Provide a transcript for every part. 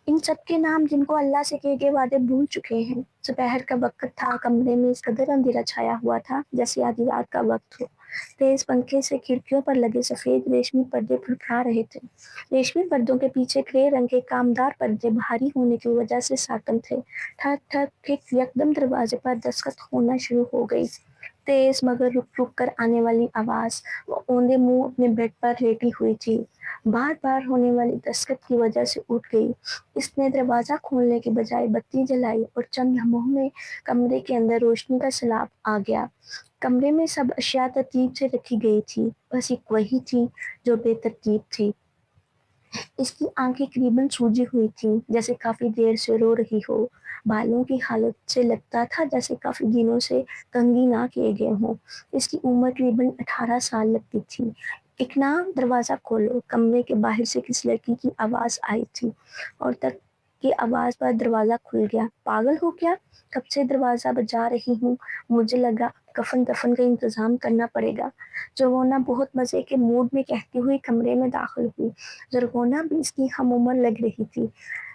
ان سب کے نام جن کو اللہ سے کیے گئے وعدے بھول چکے ہیں۔ دوپہر کا وقت تھا، کمرے میں اس قدر اندھیرا چھایا ہوا تھا جیسے آدھی رات کا وقت ہو۔ تیز پنکھے سے کھڑکیوں پر لگے سفید ریشمی پردے پھڑپھڑا رہے تھے۔ ریشمی پردوں کے پیچھے گرے رنگ کے کامدار پردے بھاری ہونے کی وجہ سے ساکن تھے۔ ٹھک ٹھک ٹھک، یکدم دروازے پر دستخط ہونا شروع ہو گئی۔ تیز مگر رک رک کر آنے والی آواز۔ وہ اوندے منہ اپنے بیڈ پر لیٹی ہوئی تھی، بار بار ہونے والی دستخط کی وجہ سے اٹھ گئی۔ اس نے دروازہ کھولنے کے بجائے بتی جلائی اور چند لمحوں میں کمرے کے اندر روشنی کا سیلاب آ گیا۔ کمرے میں سب اشیاء ترتیب سے رکھی گئی تھی، بس ایک وہی تھی جو بے ترتیب تھی۔ اس کی آنکھیں قریباً سوجی ہوئی تھیں، جیسے کافی دیر سے رو رہی ہو۔ بالوں کی حالت سے لگتا تھا جیسے کافی دنوں سے کنگھی نہ کیے گئے ہوں۔ اس کی عمر قریباً 18 سال لگتی تھی۔ اقنا، دروازہ کھولو، کمرے کے باہر سے کسی لڑکی کی آواز آئی تھی، اور تک کی آواز پر دروازہ کھل گیا۔ پاگل ہو کیا؟ کب سے دروازہ بجا رہی ہوں، مجھے لگا کفن دفن کا انتظام کرنا پڑے گا، زرغونہ بہت مزے کے موڈ میں کہتی ہوئی کمرے میں داخل ہوئی۔ زرغونہ بھی اس کی ہم عمر لگ رہی تھی۔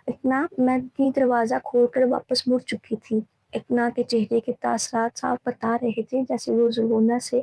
اقنا، میں بھی دروازہ کھول کر واپس مڑ چکی تھی۔ اقنا کے چہرے کے تاثرات صاف بتا رہے تھے جیسے وہ زرغونہ سے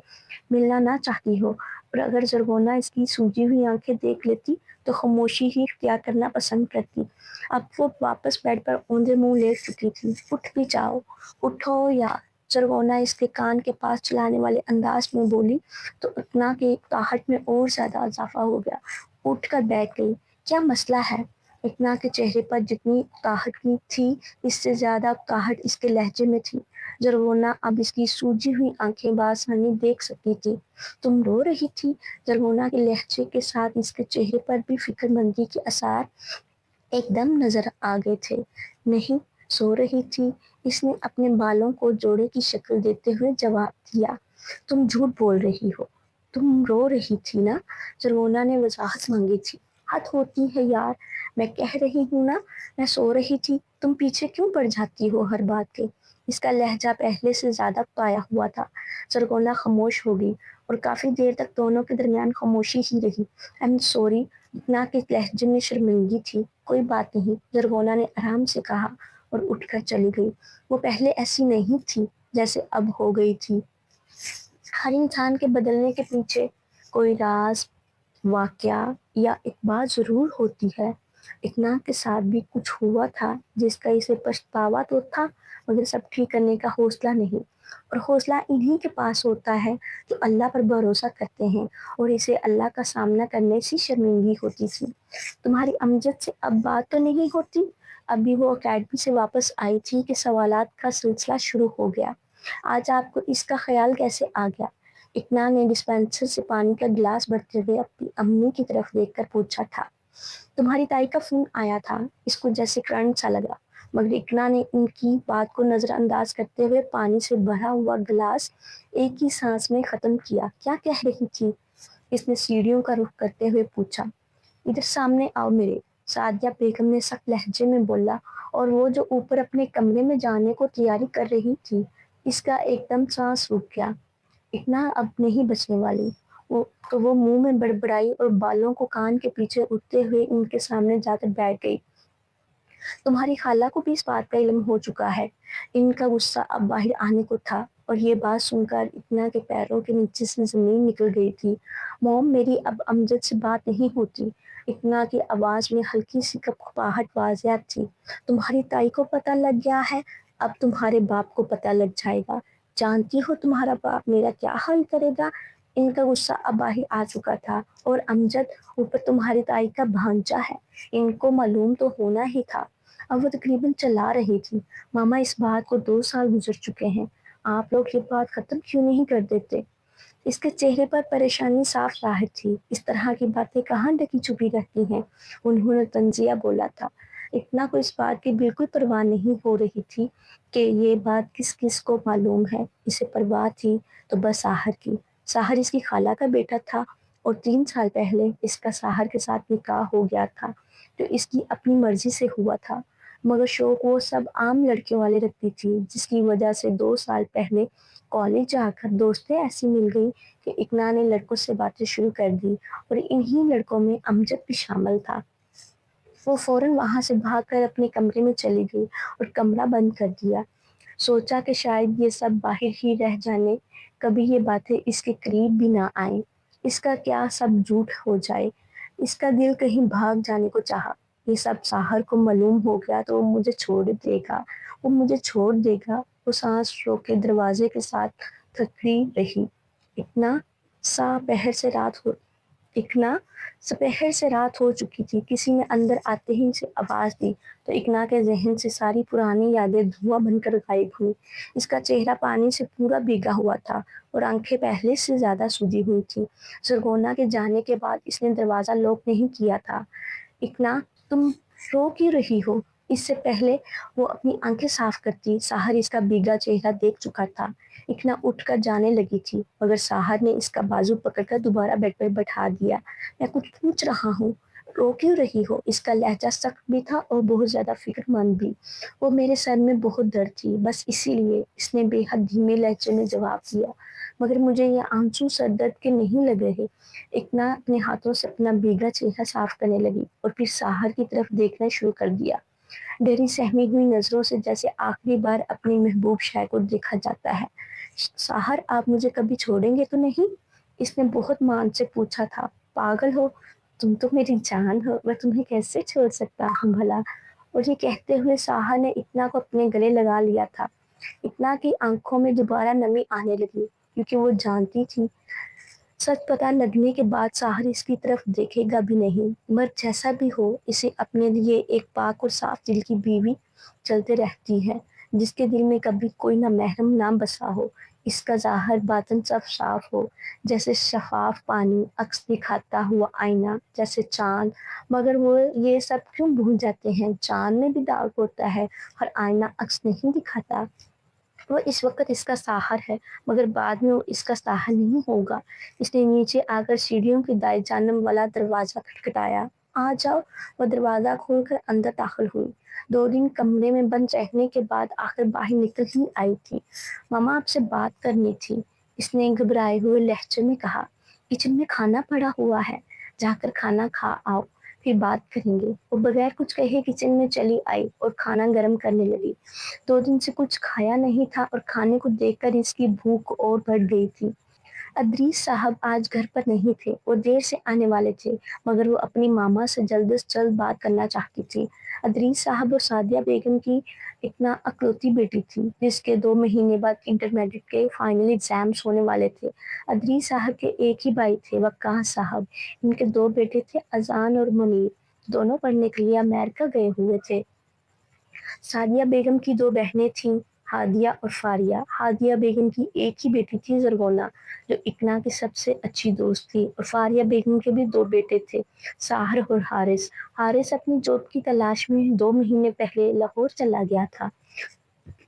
ملنا نہ چاہتی ہو، اور اگر زرغونہ اس کی سوجی ہوئی آنکھیں دیکھ لیتی تو خاموشی ہی اختیار کرنا پسند کرتی۔ اب وہ واپس بیڈ پر اوندے منہ لیٹ چکی تھی۔ اٹھ بھی جاؤ، اٹھو یار، زرغونہ اس کے کان کے پاس چلانے والے انداز میں بولی تو اقنا کے اکتاہٹ میں اور زیادہ اضافہ ہو گیا۔ اٹھ کر بیٹھ گئی۔ کیا مسئلہ ہے؟ اقنا کے چہرے پر جتنی اکتاہٹ کی تھی، اس سے زیادہ اکتاہٹ اس کے لہجے میں تھی۔ زرغونہ اب اس کی سوجی ہوئی آنکھیں بآسانی دیکھ سکتی تھی۔ تم رو رہی تھی؟ زرغونہ کے لہجے کے ساتھ اس کے چہرے پر بھی فکر مندی کے آثار ایک دم نظر آ گئے تھے۔ نہیں، سو رہی تھی، اس نے اپنے بالوں کو جوڑے کی شکل دیتے ہوئے جواب دیا۔ تم جھوٹ بول رہی ہو، تم رو رہی تھی نا؟ زرغونہ نے وضاحت مانگی تھی۔ حد ہوتی ہے یار، میں کہہ رہی ہوں نا میں سو رہی تھی، تم پیچھے کیوں پڑ جاتی ہو ہر بات کے؟ اس کا لہجہ پہلے سے زیادہ پایا ہوا تھا۔ زرغونہ خاموش ہو گئی اور کافی دیر تک دونوں کے درمیان خاموشی ہی رہی۔ ایم سوری، اقنا کے لہجے میں شرمندگی تھی۔ کوئی بات نہیں، زرغونہ نے آرام سے کہا اور اٹھ کر چلی گئی۔ وہ پہلے ایسی نہیں تھی جیسے اب ہو گئی تھی۔ ہر انسان کے بدلنے کے پیچھے کوئی راز، واقعہ یا ایک بات ضرور ہوتی ہے۔ اقنا کے ساتھ بھی کچھ ہوا تھا جس کا اسے پچھتاوا تو تھا، مگر سب ٹھیک کرنے کا حوصلہ نہیں، اور حوصلہ انہی کے پاس ہوتا ہے جو اللہ پر بھروسہ کرتے ہیں، اور اسے اللہ کا سامنا کرنے سے شرمندگی ہوتی تھی۔ تمہاری امجد سے اب بات تو نہیں ہوتی؟ ابھی وہ اکیڈمی سے واپس آئی تھی کہ سوالات کا سلسلہ شروع ہو گیا۔ آج آپ کو اس کا خیال کیسے آ گیا؟ اقنا نے ڈسپنسر سے پانی کا گلاس بھرتے ہوئے اپنی امی کی طرف دیکھ کر پوچھا تھا۔ تمہاری تائی کا فون آیا تھا، اس کو جیسے کرنٹ سا لگا، مگر اقنا نے ان کی بات کو نظر انداز کرتے ہوئے پانی سے بھرا ہوا گلاس ایک ہی سانس میں ختم کیا۔ کیا کہہ رہی تھی؟ اس نے سیڑھیوں کا رخ کرتے ہوئے پوچھا۔ ادھر سامنے آؤ میرے، سعدیہ بیگم نے سخت لہجے میں بولا، اور وہ جو اوپر اپنے کمرے میں جانے کو تیاری کر رہی تھی۔ اس کا ایک دم سانس رک گیا۔ اقنا اب نہیں بچنے والی، تو وہ منہ میں بڑبڑائی اور بالوں کو کان کے پیچھے اڑتے ہوئے ان کے سامنے جا کر بیٹھ گئی۔ تمہاری خالہ کو بھی اس بات کا علم ہو چکا ہے؟ ان کا غصہ اب باہر آنے کو تھا، اور یہ بات سن کر اقنا کے پیروں کے نیچے سے زمین نکل گئی تھی۔ موم، میری اب امجد سے بات نہیں ہوتی۔ اقنا کی آواز میں ہلکی سی کپکپاہٹ واضح تھی۔ تمہاری تائی کو پتہ لگ گیا ہے، اب تمہارے باپ کو پتہ لگ جائے گا۔ جانتی ہو تمہارا باپ میرا کیا حال کرے گا؟ ان کا غصہ اب باہر آ چکا تھا، اور امجد اوپر تمہاری تائی کا بھانجا ہے، ان کو معلوم تو ہونا ہی تھا۔ اب وہ تقریباً چلا رہی تھی۔ ماما، اس بات کو 2 سال گزر چکے ہیں، آپ لوگ یہ بات ختم کیوں نہیں کر دیتے؟ اس کے چہرے پر پریشانی صاف ظاہر تھی۔ اس طرح کی باتیں کہاں ڈھکی چھپی رہتی ہیں، انہوں نے طنزیہ بولا تھا۔ اقنا کو اس بات کی بالکل پرواہ نہیں ہو رہی تھی کہ یہ بات کس کس کو معلوم ہے، اسے پرواہ تھی تو بس ساحر کی۔ ساحر اس کی خالہ کا بیٹا تھا، اور 3 سال پہلے اس کا ساحر کے ساتھ نکاح ہو گیا تھا جو اس کی اپنی مرضی سے ہوا تھا، مگر شوق وہ سب عام لڑکیوں والے رکھتی تھی، جس کی وجہ سے 2 سال پہلے کالج جا کر دوستیں ایسی مل گئی کہ اقنا نے لڑکوں سے باتیں شروع کر دی، اور انہی لڑکوں میں امجد بھی شامل تھا۔ وہ فوراً وہاں سے بھاگ کر اپنے کمرے میں چلی گئی اور کمرہ بند کر دیا۔ سوچا کہ شاید یہ سب باہر ہی رہ جانے، کبھی یہ باتیں اس کے قریب بھی نہ آئیں، اس کا کیا سب جھوٹ ہو جائے۔ اس کا دل کہیں بھاگ جانے کو چاہا، یہ سب ساحر کو معلوم ہو گیا تو وہ مجھے چھوڑ دے گا، وہ مجھے چھوڑ دے گا۔ وہ سانس روک کے دروازے کے ساتھ تھکڑی رہی۔ اتنا سا پہر سے رات ہو اکنا سپہر سے رات ہو چکی تھی۔ کسی نے اندر آتے ہی سے آواز دی تو اکنا کے ذہن سے ساری پرانی یادیں دھواں بن کر غائب ہوئی۔ اس کا چہرہ پانی سے پورا بھیگا ہوا تھا اور آنکھیں پہلے سے زیادہ سوجی ہوئی تھیں۔ زرغونہ کے جانے کے بعد اس نے دروازہ لاک نہیں کیا تھا۔ اکنا، تم رو کیوں رہی ہو؟ اس سے پہلے وہ اپنی آنکھیں صاف کرتی، ساحر اس کا بھیگا چہرہ دیکھ چکا تھا۔ اکنا اٹھ کر جانے لگی تھی مگر ساحر نے اس کا بازو پکڑ کر دوبارہ بیڈ پر بٹھا دیا۔ میں کچھ پوچھ رہا ہوں، رو کیوں رہی ہو؟ اس کا لہجہ سخت بھی تھا اور بہت زیادہ فکر مند بھی۔ وہ میرے سر میں بہت درد تھی، بس اسی لیے، اس نے بے حد دھیمے لہجے میں جواب دیا۔ مگر مجھے یہ آنسو سر درد کے نہیں لگ رہے۔ اکنا اپنے ہاتھوں سے اپنا بھیگا چہرہ صاف کرنے لگی اور پھر ساحر کی طرف دیکھنا شروع کر دیا، ڈری سہمی ہوئی نظروں سے، جیسے آخری بار اپنی محبوب شے کو دیکھا جاتا ہے۔ ساحر، آپ مجھے کبھی چھوڑیں گے تو نہیں؟ اس نے بہت مان سے پوچھا تھا۔ پاگل ہو، تم تو میری جان ہو، میں تمہیں کیسے چھوڑ سکتا ہوں بھلا؟ اور یہ کہتے ہوئے ساحر نے اکنا کو اپنے گلے لگا لیا تھا۔ اکنا کی آنکھوں میں دوبارہ نمی آنے لگی کیونکہ وہ جانتی تھی سچ پتہ لگنے کے بعد ساحر اس کی طرف دیکھے گا بھی نہیں۔ مرد جیسا بھی ہو، اسے اپنے لیے ایک پاک اور صاف دل کی بیوی چلتے رہتی ہے، جس کے دل میں کبھی کوئی نہ محرم نہ بسا ہو۔ اس کا ظاہر باطن سب صاف ہو، جیسے شفاف پانی، عکس دکھاتا ہوا آئینہ، جیسے چاند۔ مگر وہ یہ سب کیوں بھول جاتے ہیں؟ چاند میں بھی داغ ہوتا ہے، ہر آئینہ عکس نہیں دکھاتا۔ وہ اس وقت اس کا ساحر ہے مگر بعد میں وہ اس کا ساحر نہیں ہوگا۔ اس نے نیچے آ کر سیڑھیوں کی دائیں جانب والا دروازہ کھٹکھٹایا۔ آ جاؤ۔ وہ دروازہ کھول کر اندر داخل ہوئی۔ 2 دن کمرے میں بند رہنے کے بعد آخر باہر نکل ہی آئی تھی۔ ماما، آپ سے بات کرنی تھی، اس نے گھبرائے ہوئے لہجے میں کہا۔ کچن میں کھانا پڑا ہوا ہے، جا کر کھانا کھا آؤ، پھر بات کریں گے۔ وہ بغیر کچھ کہے کچن میں چلی آئی اور کھانا گرم کرنے لگی۔ 2 دن سے کچھ کھایا نہیں تھا اور کھانے کو دیکھ کر اس کی بھوک اور بڑھ گئی تھی۔ ادریس صاحب آج گھر پر نہیں تھے، وہ دیر سے آنے والے تھے مگر وہ اپنی ماما سے جلد از جلد بات کرنا چاہتی تھی۔ ادریس صاحب اور سعدیہ بیگم کی اتنا اکلوتی بیٹی تھی جس کے 2 مہینے بعد انٹرمیڈیٹ کے فائنل ایگزامز ہونے والے تھے۔ ادریس صاحب کے ایک ہی بھائی تھے، وقاص صاحب۔ ان کے 2 بیٹے تھے، اذان اور منیر، دونوں پڑھنے کے لیے امریکہ گئے ہوئے تھے۔ سعدیہ بیگم کی 2 بہنیں تھیں، ہادیہ اور فاریہ۔ ہادیہ بیگم کی ایک ہی بیٹی تھی، زرغونہ، جو اکنا کی سب سے اچھی دوست تھی، اور فاریہ بیگم کے بھی 2 بیٹے تھے، ساحر اور حارث۔ حارث اپنی جاب کی تلاش میں 2 مہینے پہلے لاہور چلا گیا تھا،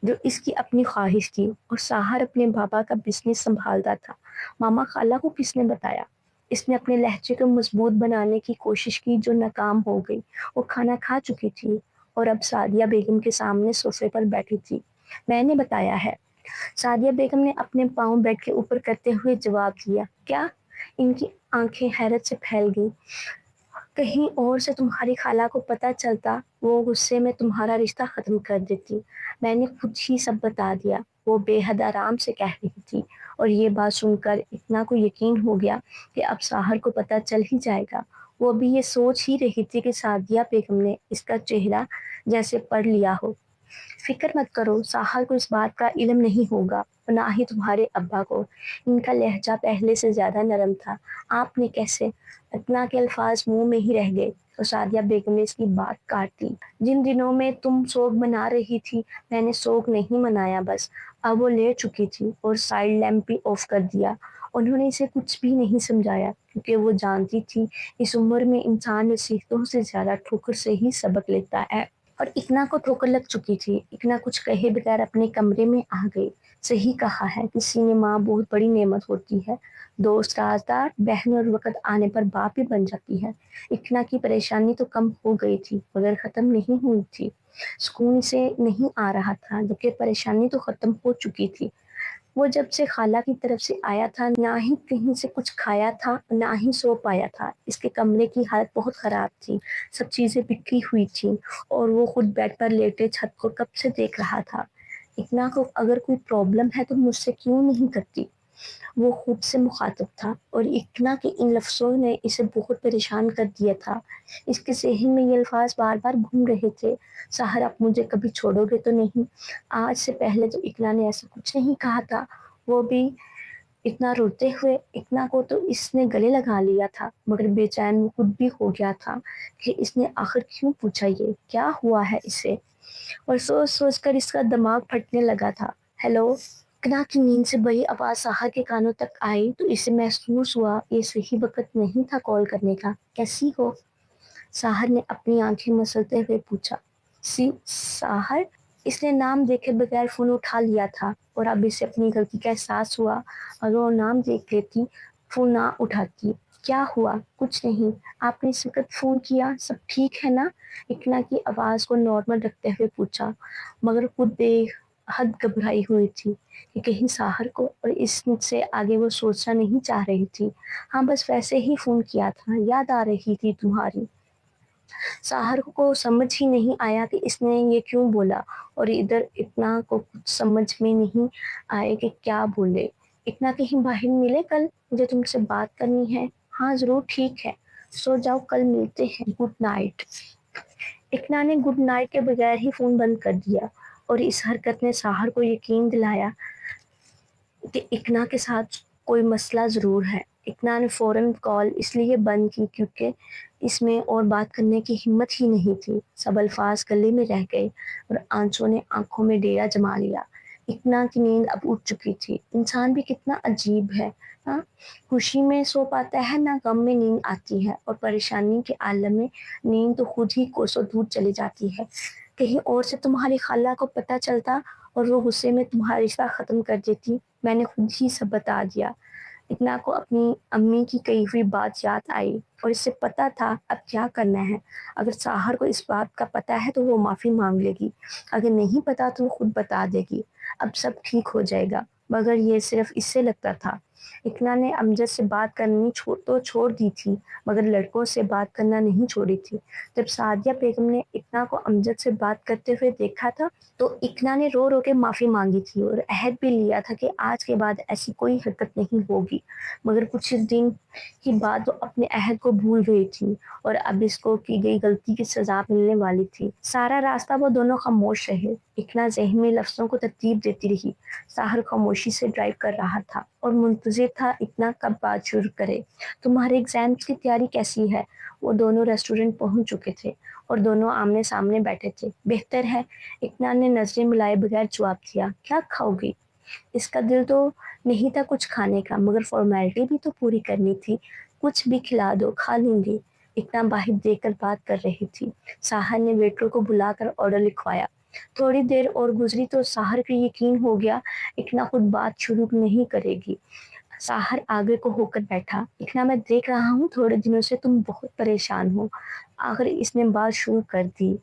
جو اس کی اپنی خواہش تھی، اور ساحر اپنے بابا کا بزنس سنبھالتا تھا۔ ماما خالہ کو کس نے بتایا؟ اس نے اپنے لہجے کو مضبوط بنانے کی کوشش کی جو ناکام ہو گئی۔ وہ کھانا کھا چکی تھی اور اب سعدیہ بیگم کے سامنے صوفے پر بیٹھی تھی۔ میں نے بتایا ہے، سعدیہ بیگم نے اپنے پاؤں بیڈ کے اوپر کرتے ہوئے جواب دیا۔ کیا؟ ان کی آنکھیں حیرت سے پھیل گئیں۔ کہیں اور سے تمہاری خالہ کو پتہ چلتا، وہ غصے میں تمہارا رشتہ ختم کر دیتی۔ میں نے خود ہی سب بتا دیا، وہ بے حد آرام سے کہہ رہی تھی، اور یہ بات سن کر اتنا کو یقین ہو گیا کہ اب ساحر کو پتہ چل ہی جائے گا۔ وہ بھی یہ سوچ ہی رہی تھی کہ سعدیہ بیگم نے اس کا چہرہ جیسے پڑھ لیا ہو۔ فکر مت کرو، ساحر کو اس بات کا علم نہیں ہوگا، اور نہ ہی تمہارے ابا کو۔ ان کا لہجہ پہلے سے زیادہ نرم تھا۔ آپ نے کیسے؟ اتنا کے الفاظ منہ میں ہی رہ گئے اور سعدیہ بیگم نے اس کی بات کاٹ دی۔ جن دنوں میں تم سوگ منا رہی تھی، میں نے سوگ نہیں منایا بس۔ اب وہ لیٹ چکی تھی اور سائیڈ لیمپ بھی آف کر دیا۔ انہوں نے اسے کچھ بھی نہیں سمجھایا کیونکہ وہ جانتی تھی اس عمر میں انسان نصیحتوں سے زیادہ ٹھوکر سے ہی سبق لیتا ہے۔ اور اکنا کو ٹھوکر لگ چکی تھی۔ اکنا کچھ کہے بغیر اپنے کمرے میں آ گئی۔ صحیح کہا ہے، کسی نے ماں بہت بڑی نعمت ہوتی ہے، دوست رازدار، بہن، اور وقت آنے پر باپ بھی بن جاتی ہے۔ اکنا کی پریشانی تو کم ہو گئی تھی مگر ختم نہیں ہوئی تھی۔ سکون اسے نہیں آ رہا تھا جبکہ پریشانی تو ختم ہو چکی تھی۔ وہ جب سے خالہ کی طرف سے آیا تھا نہ ہی کہیں سے کچھ کھایا تھا نہ ہی سو پایا تھا۔ اس کے کمرے کی حالت بہت خراب تھی، سب چیزیں بکھری ہوئی تھیں اور وہ خود بیڈ پر لیٹے چھت کو کب سے دیکھ رہا تھا۔ اقنا کو اگر کوئی پرابلم ہے تو مجھ سے کیوں نہیں کرتی، وہ خود سے مخاطب تھا، اور اقنا کے ان لفظوں نے اسے بہت پریشان کر دیا تھا۔ اس کے ذہن میں یہ الفاظ بار بار گھوم رہے تھے، سحر آپ مجھے کبھی چھوڑو گے تو نہیں؟ آج سے پہلے تو اقنا نے ایسا کچھ نہیں کہا تھا، وہ بھی اتنا روتے ہوئے۔ اقنا کو تو اس نے گلے لگا لیا تھا، مگر بے چین وہ خود بھی ہو گیا تھا کہ اس نے آخر کیوں پوچھا، یہ کیا ہوا ہے اسے، اور سوچ سوچ کر اس کا دماغ پھٹنے لگا تھا۔ ہیلو! اقنا کی نیند سے بڑی آواز سحر کے کانوں تک آئی تو اسے محسوس ہوا یہ صحیح وقت نہیں تھا کال کرنے کا۔ کیسی ہو؟ سحر نے اپنی آنکھیں مسلتے ہوئے پوچھا۔ سحر؟ اس نے نام دیکھے بغیر فون اٹھا لیا تھا، اور اب اسے اپنی غلطی کا احساس ہوا۔ اگر وہ نام دیکھ لیتی، فون نہ اٹھاتی۔ کیا ہوا؟ کچھ نہیں، آپ نے اس وقت فون کیا، سب ٹھیک ہے نا؟ اقنا کی آواز کو نارمل رکھتے ہوئے پوچھا، مگر خود بے حد گھبرائی ہوئی تھی کہ کہیں سحر کو، اور اس سے آگے وہ سوچنا نہیں چاہ رہی تھی۔ ہاں بس ویسے ہی فون کیا تھا، یاد آ رہی تھی تمہاری۔ سحر کو سمجھ ہی نہیں آیا کہ اس نے یہ کیوں بولا، اور ادھر اقنا کو کچھ سمجھ میں نہیں آئے کہ کیا بولے۔ اقنا کہیں باہر ملے کل، مجھے تم سے بات کرنی ہے۔ ہاں ضرور، ٹھیک ہے، سو جاؤ، کل ملتے ہیں، گڈ نائٹ۔ اقنا نے گڈ نائٹ کے بغیر ہی فون بند کر دیا، اور اس حرکت نے سحر کو یقین دلایا کہ اقنا کے ساتھ کوئی مسئلہ ضرور ہے۔ اقنا نے فوراً کال اس لیے بند کی کیونکہ اس میں اور بات کرنے کی ہمت ہی نہیں تھی۔ سب الفاظ گلے میں رہ گئے اور آنسوں نے آنکھوں میں ڈیرا جما لیا۔ اقنا کی نیند اب اٹھ چکی تھی۔ انسان بھی کتنا عجیب ہے ہاں، خوشی میں سو پاتا ہے، نہ غم میں نیند آتی ہے، اور پریشانی کے عالم میں نیند تو خود ہی کوسوں دور چلی جاتی ہے۔ کہیں اور سے تمہاری خالہ کو پتہ چلتا اور وہ غصے میں تمہارا رشتہ ختم کر دیتی۔ میں نے خود ہی سب بتا دیا۔ اقنا کو اپنی امی کی کہی ہوئی بات یاد آئی، اور اسے پتا تھا اب کیا کرنا ہے۔ اگر سحر کو اس بات کا پتا ہے تو وہ معافی مانگ لے گی، اگر نہیں پتا تو وہ خود بتا دے گی، اب سب ٹھیک ہو جائے گا۔ مگر یہ صرف اس سے لگتا تھا۔ اقنا نے امجد سے بات کرنی تو چھوڑ دی تھی، مگر لڑکوں سے بات کرنا نہیں چھوڑی تھی۔ جب سعدیہ بیگم نے اقنا کو امجد سے بات کرتے ہوئے دیکھا تھا تو اقنا نے رو رو کے معافی مانگی تھی، اور عہد بھی لیا تھا کہ آج کے بعد ایسی کوئی حرکت نہیں ہوگی۔ مگر کچھ دن کی بعد وہ اپنے عہد کو بھول گئی تھی، اور اب اس کو کی گئی غلطی کی سزا ملنے والی تھی۔ سارا راستہ وہ دونوں خاموش رہے۔ اقنا ذہن میں لفظوں کو ترتیب دیتی رہی۔ سحر خاموشی سے ڈرائیو کر رہا تھا اور منتظر تھا اقنا کب بات شروع کرے۔ تمہارے ایگزامز کی تیاری کیسی ہے؟ وہ دونوں ریسٹورنٹ پہنچ چکے تھے اور دونوں آمنے سامنے بیٹھے تھے۔ بہتر ہے، اقنا نے نظریں ملائے بغیر جواب دیا۔ کیا کھاؤ گی؟ اس کا دل تو نہیں تھا کچھ کھانے کا، مگر فارمیلٹی بھی تو پوری کرنی تھی۔ کچھ بھی کھلا دو، کھا لیں گے۔ اقنا باہر دیکھ کر بات کر رہی تھی۔ سحر نے ویٹر کو بلا کر آرڈر لکھوایا۔ تھوڑی دیر اور گزری تو سحر کو یقین ہو گیا اقنا خود بات شروع نہیں کرے گی۔ سحر آگے کو ہو کر بیٹھا۔ اقنا، میں دیکھ رہا ہوں تھوڑے دنوں سے تم بہت پریشان ہو۔ آخر اس نے بات شروع کر دی۔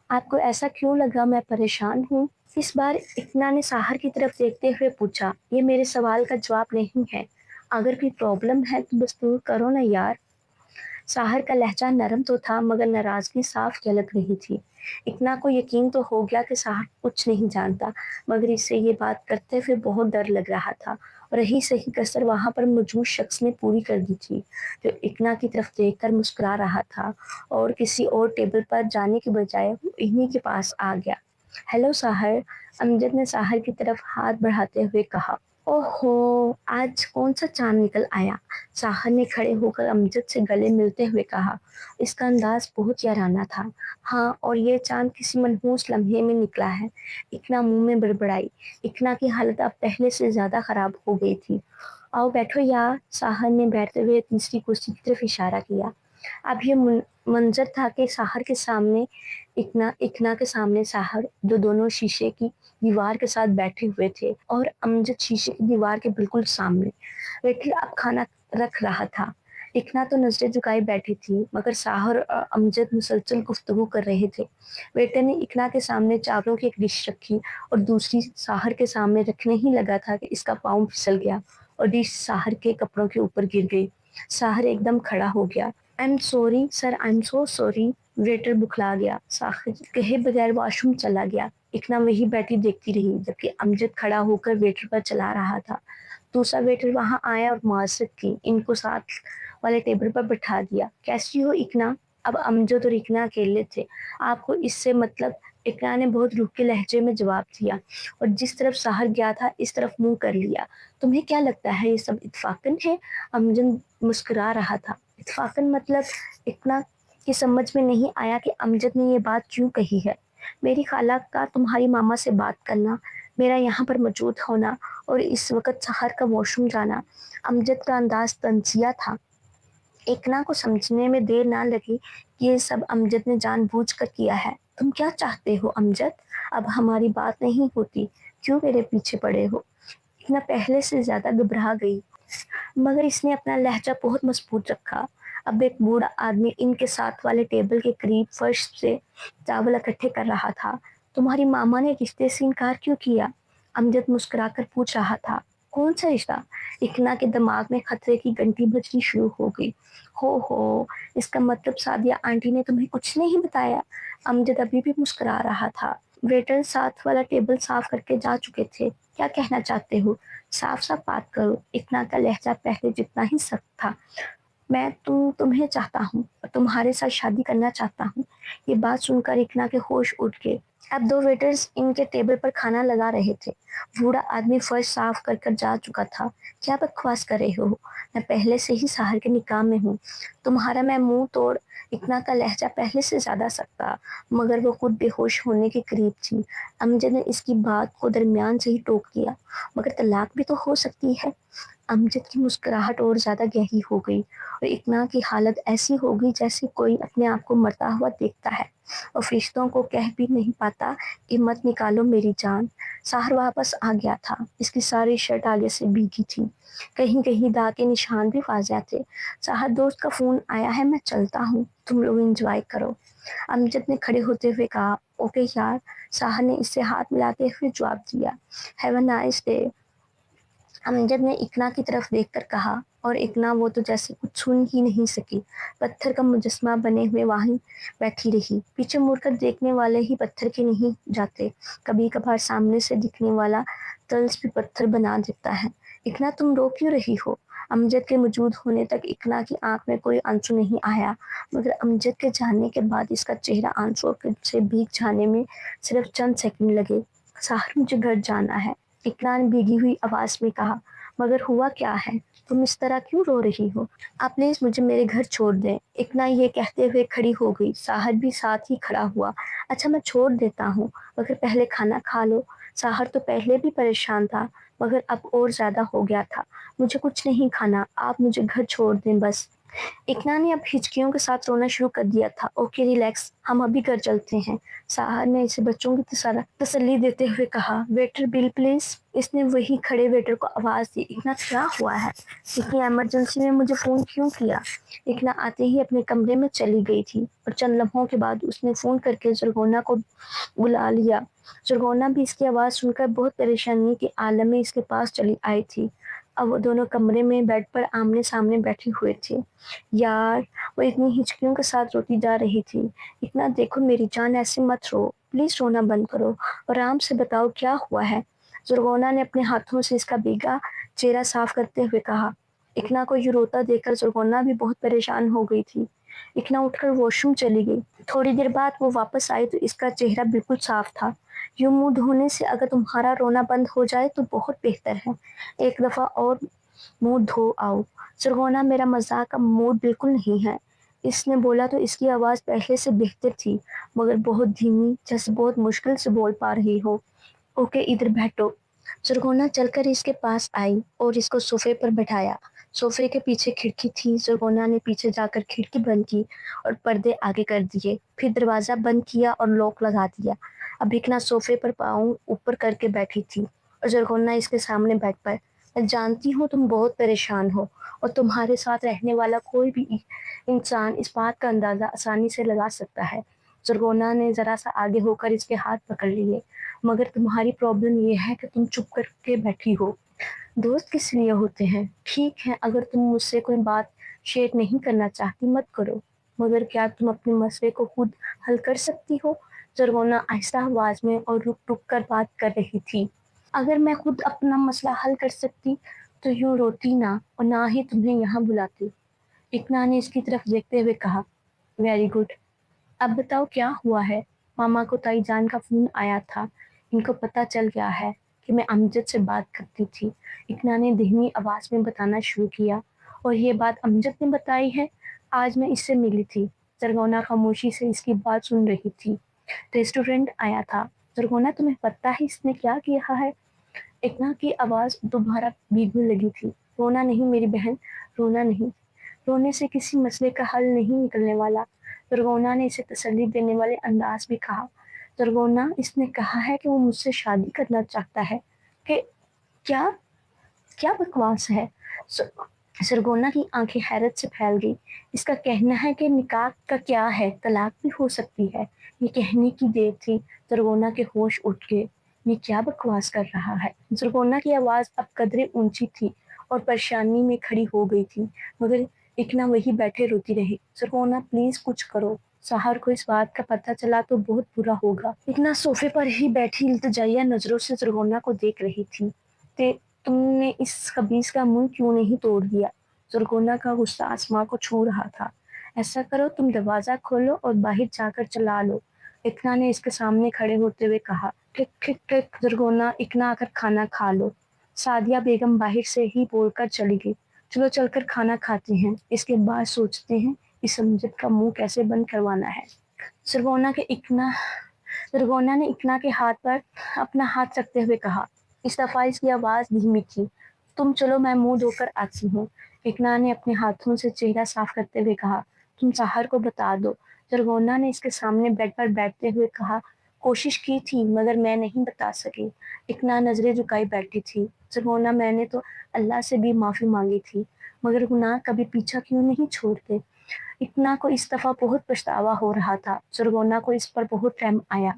آپ کو ایسا کیوں لگا میں پریشان ہوں؟ اس بار اقنا نے سحر کی طرف دیکھتے ہوئے پوچھا۔ یہ میرے سوال کا جواب نہیں ہے، اگر کوئی پرابلم ہے تو بس دور کرو نا یار۔ سحر کا لہجہ نرم تو تھا، مگر ناراضگی صاف جھلک رہی تھی۔ اقنا کو یقین تو ہو گیا کہ سحر کچھ نہیں جانتا، مگر اس سے یہ بات کرتے ہوئے بہت ڈر لگ رہا تھا، اور رہی صحیح کسر وہاں پر موجود شخص نے پوری کر دی تھی، جو اقنا کی طرف دیکھ کر مسکرا رہا تھا اور کسی اور ٹیبل پر جانے کے بجائے وہ انہی کے پاس آ گیا۔ ہیلو سحر، امجد نے سحر کی طرف ہاتھ بڑھاتے ہوئے کہا۔ اوہ ہو، آج کون سا چاند نکل آیا؟ سحر نے کھڑے ہو کر امجد سے گلے ملتے ہوئے کہا۔ اس کا انداز بہت یارانہ تھا۔ ہاں، اور یہ چاند کسی منحوس لمحے میں نکلا ہے، اقنا منہ میں بڑبڑائی۔ اقنا کی حالت اب پہلے سے زیادہ خراب ہو گئی تھی۔ آؤ بیٹھو یار، سحر نے بیٹھتے ہوئے تیسری کرسی کی طرف اشارہ کیا۔ اب یہ منظر تھا کہ سحر کے سامنے اقنا کے سامنے سحر، جو دونوں شیشے کی دیوار کے ساتھ بیٹھے ہوئے تھے، اور امجد شیشے کی دیوار کے بالکل سامنے۔ ویٹر اب کھانا رکھ رہا تھا۔ इकना तो नजरें झुकाए बैठी थी, मगर साहर और अमजद मुसलसल गुफ्तगू कर रहे थे। वेटर ने इकना के सामने चावलों की एक डिश रखी और दूसरी साहर के सामने रखने ही लगा था कि इसका पाँव फिसल गया और डिश साहर के कपड़ों के ऊपर गिर गई। साहर एकदम खड़ा हो गया। I am sorry sir, I am so sorry. Waiter बुखला गया। साहर कहे बगैर वॉशरूम चला गया। इकना वही बैठी देखती रही जबकि अमजद खड़ा होकर वेटर पर चला रहा था। दूसरा वेटर वहां आया और मुआसरत की, इनको साथ वाले टेबल पर बैठा दिया। कैसी हो इकना? अब अमजद और इकना अकेले थे। आपको इससे मतलब? इकरा ने बहुत रूख के लहजे में जवाब दिया और जिस तरफ साहर गया था इस तरफ मुंह कर लिया। तुम्हें क्या लगता है ये सब इत्फाकन है? अमजद मुस्कुरा रहा था। इत्फाकन मतलब? इकरा की समझ में नहीं आया कि अमजद ने ये बात क्यों कही है। मेरी खाला का तुम्हारी मामा से बात करना, मेरा यहाँ पर मौजूद होना और इस वक्त साहर का वॉशरूम जाना। अमजद का अंदाज तंजिया था। इकना को समझने में देर ना लगी कि ये सब अमजद ने जानबूझकर किया है। तुम क्या चाहते हो अमजद? अब हमारी बात नहीं होती, क्यों मेरे पीछे पड़े हो? इकना पहले से ज्यादा घबरा गई, मगर इसने अपना लहजा बहुत मजबूत रखा। अब एक बूढ़ा आदमी इनके साथ वाले टेबल के करीब फर्श से चावल इकट्ठे कर रहा था। तुम्हारी मामा ने रिश्ते से इनकार क्यों किया? अमजद मुस्कुराकर पूछ रहा था। कौन सा रिश्ता? इकना के दिमाग में खतरे की घंटी बजनी शुरू हो गई। हो, इसका मतलब सादिया आंटी ने तुम्हें कुछ नहीं बताया? अमजद अभी भी मुस्कुरा रहा था। वेटर साथ वाला टेबल साफ करके जा चुके थे। क्या कहना चाहते हो? साफ साफ बात करो। इकना का लहजा पहले जितना ही सख्त था। मैं तुम्हें चाहता हूँ और तुम्हारे साथ शादी करना चाहता हूँ। ये बात सुनकर इकना के होश उड़ गए। अब दो वेटर्स इनके टेबल पर खाना लगा रहे थे। बूढ़ा आदमी फर्श साफ कर कर जा चुका था। क्या बकवास कर रहे हो? मैं पहले से ही साहर के निकाह में हूँ। तुम्हारा मैं मुंह तोड़। इकना का लहजा पहले से ज्यादा सख्त था, मगर वो खुद बेहोश होने के करीब थी। अमजद ने इसकी बात को दरमियान से ही टोक दिया। मगर तलाक भी तो हो सकती है। अमजद की मुस्कुराहट और ज्यादा गहरी हो गई और इकना की हालत ऐसी हो गई जैसे कोई अपने आप को मरता हुआ देखता है और फरिश्तों को कह भी नहीं पाता कि मत निकालो मेरी जान। साहर वापस आ गया था। इसकी सारी शर्ट आगे से भीगी थी। कहीं कहीं दाग के निशान भी वाज़िह थे। साहर दोस्त का फोन आया है, मैं चलता हूँ, तुम लोग एंजॉय करो। अमजद ने खड़े होते हुए कहा। ओके यार। साहर ने इससे हाथ मिलाते हुए जवाब दिया। Have a nice day. Amjad ने इकना की तरफ देखकर कहा और इकना वो तो जैसे कुछ सुन ही नहीं सकी। पत्थर का मुजस्मा बने हुए वहीं बैठी रही। पीछे मुड़कर देखने वाले ही पत्थर के नहीं जाते, कभी कभार सामने से दिखने वाला तल्स भी पत्थर बना देता है। इकना तुम रो क्यों रही हो? अमजद के मौजूद होने तक इकना की आंख में कोई आंसू नहीं आया, मगर अमजद के जाने के बाद इसका चेहरा आंसुओं से भीग जाने में सिर्फ चंद सेकंड लगे। साहर मुझे घर जाना है, इकरा ने भीगी हुई आवाज में कहा। मगर हुआ क्या है? तुम इस तरह क्यों रो रही हो? आप प्लीज मुझे मेरे घर छोड़ दें। इकना ये कहते हुए खड़ी हो गई। साहर भी साथ ही खड़ा हुआ। अच्छा मैं छोड़ देता हूँ, मगर पहले खाना खा लो। साहर तो पहले भी परेशान था, मगर अब और ज्यादा हो गया था। मुझे कुछ नहीं खाना, आप मुझे घर छोड़ दें बस। इकना ने अब हिचकियों के साथ रोना शुरू कर दिया था। ओके रिलैक्स, हम अभी घर चलते हैं। साहर ने इसे बच्चों की तसल्ली देते हुए कहा। Waiter bill please. इसने वही खड़े वेटर को आवाज दी। इकना क्या हुआ है? इतनी इमरजेंसी में मुझे फोन क्यों किया? इकना आते ही अपने कमरे में चली गई थी और चंद लम्हों के बाद उसने फोन करके जरगोना को बुला लिया। जरगोना भी इसकी आवाज सुनकर बहुत परेशानी के आलम में इसके पास चली आई थी। अब वो दोनों कमरे में बेड पर आमने सामने बैठे हुए थे। यार, वो इतनी हिचकियों के साथ रोती जा रही थी। इतना देखो मेरी जान, ऐसे मत रो, प्लीज रोना बंद करो और आराम से बताओ क्या हुआ है। जुर्गोना ने अपने हाथों से इसका भीगा चेहरा साफ करते हुए कहा। इकना को ये रोता देखकर जुर्गोना भी बहुत परेशान हो गई थी। इकना उठकर वॉशरूम चली गई। थोड़ी देर बाद वो वापस आई तो इसका चेहरा बिल्कुल साफ था। यूं मुंह धोने से अगर तुम्हारा रोना बंद हो जाए तो बहुत बेहतर है। एक दफा और मुंह धो आओ। सरगोना, मेरा मजाक का मूड बिल्कुल नहीं है। इसने बोला तो इसकी आवाज पहले से बेहतर थी, मगर बहुत धीमी, जैसे बहुत मुश्किल से बोल पा रही हो। ओके इधर बैठो। सरगोना चलकर इसके पास आई और इसको सोफे पर बैठाया। सोफे के पीछे खिड़की थी। सरगोना ने पीछे जाकर खिड़की बंद की और पर्दे आगे कर दिए। फिर दरवाजा बंद किया और लॉक लगा दिया। अब इकना सोफे पर पाँव ऊपर करके बैठी थी और जरगोना इसके सामने बेड पर। جانتی ہوں تم بہت پریشان ہو اور تمہارے ساتھ رہنے والا کوئی بھی انسان اس بات کا اندازہ آسانی سے لگا سکتا ہے۔ زرغونہ نے ذرا سا آگے ہو کر اس کے ہاتھ پکڑ لیے۔ مگر تمہاری پرابلم یہ ہے کہ تم چپ کر کے بیٹھی ہو۔ دوست کس لیے ہوتے ہیں؟ ٹھیک ہے اگر تم مجھ سے کوئی بات شیئر نہیں کرنا چاہتی مت کرو، مگر کیا تم اپنے مسئلے کو خود حل کر سکتی ہو؟ زرغونہ آہستہ آواز میں اور رک رک کر بات کر رہی تھی۔ اگر میں خود اپنا مسئلہ حل کر سکتی تو یوں روتی نہ اور نہ ہی تمہیں یہاں بلاتی۔ اقنا نے اس کی طرف دیکھتے ہوئے کہا، ویری گڈ، اب بتاؤ کیا ہوا ہے؟ ماما کو تائی جان کا فون آیا تھا، ان کو پتہ چل گیا ہے کہ میں امجد سے بات کرتی تھی۔ اقنا نے دھیمی آواز میں بتانا شروع کیا، اور یہ بات امجد نے بتائی ہے؟ آج میں اس سے ملی تھی۔ زرغونہ خاموشی سے اس کی بات سن رہی تھی۔ ریسٹورنٹ آیا تھا۔ زرغونہ تمہیں پتہ ہے اس نے کیا کیا ہے؟ اقنا کی آواز دوبارہ بھیگنے لگی تھی۔ رونا نہیں میری بہن، رونا نہیں، رونے سے کسی مسئلے کا حل نہیں نکلنے والا۔ زرغونہ نے اسے تسلی دینے والے انداز میں کہا۔ زرغونہ، اس نے کہا ہے کہ وہ مجھ سے شادی کرنا چاہتا ہے۔ کہ کیا کیا بکواس ہے؟ زرغونہ کی آنکھیں حیرت سے پھیل گئی۔ اس کا کہنا ہے کہ نکاح کا کیا ہے، طلاق بھی ہو سکتی ہے۔ یہ کہنے کی دیر تھی زرغونہ کے ہوش اٹھ گئے۔ یہ کیا بکواس کر رہا ہے؟ زرغونہ کی آواز اب قدرے اونچی تھی اور پریشانی میں کھڑی ہو گئی تھی، مگر اقنا وہی بیٹھے روتی رہی۔ زرغونہ پلیز کچھ کرو، سحر کو اس بات کا پتہ چلا تو بہت برا ہوگا۔ اقنا صوفے پر ہی بیٹھی التجائیہ نظروں سے زرغونہ کو دیکھ رہی تھی۔ تم نے اس خبیث کا منہ کیوں نہیں توڑ دیا؟ زرغونہ کا غصہ آسماں کو چھو رہا تھا۔ ایسا کرو تم دروازہ کھولو اور باہر جا کر چلا لو، اقنا نے اس کے سامنے کھڑے ہوتے ہوئے کہا۔ ٹھیک ٹھیک ٹھیک زرغونہ، اقنا آ کر کھانا کھا لو، سعدیہ بیگم باہر سے ہی بول کر چلی گئی۔ چلو چل کر کھانا کھاتے ہیں، اس کے بعد سوچتے ہیں اس امجد کا منہ کیسے بند کروانا ہے۔ زرغونہ نے اقنا کے ہاتھ پر اپنا ہاتھ رکھتے ہوئے کہا۔ اس دفعہ اس کی آواز دھیمی تھی۔ تم چلو میں منہ دھو کر آتی ہوں، اقنا نے اپنے ہاتھوں سے چہرہ صاف کرتے ہوئے کہا۔ تم سحر کو بتا دو، زرغونہ نے اس کے سامنے بیڈ پر بیٹھتے ہوئے کہا۔ کوشش کی تھی مگر میں نہیں بتا سکی، اقنا نظریں جھکائی بیٹھی تھی۔ زرغونہ، میں نے تو اللہ سے بھی معافی مانگی تھی، مگر گناہ کبھی پیچھا کیوں نہیں چھوڑتے؟ اقنا کو اس دفعہ بہت پچھتاوا ہو رہا تھا۔ زرغونہ کو اس پر بہت رحم آیا۔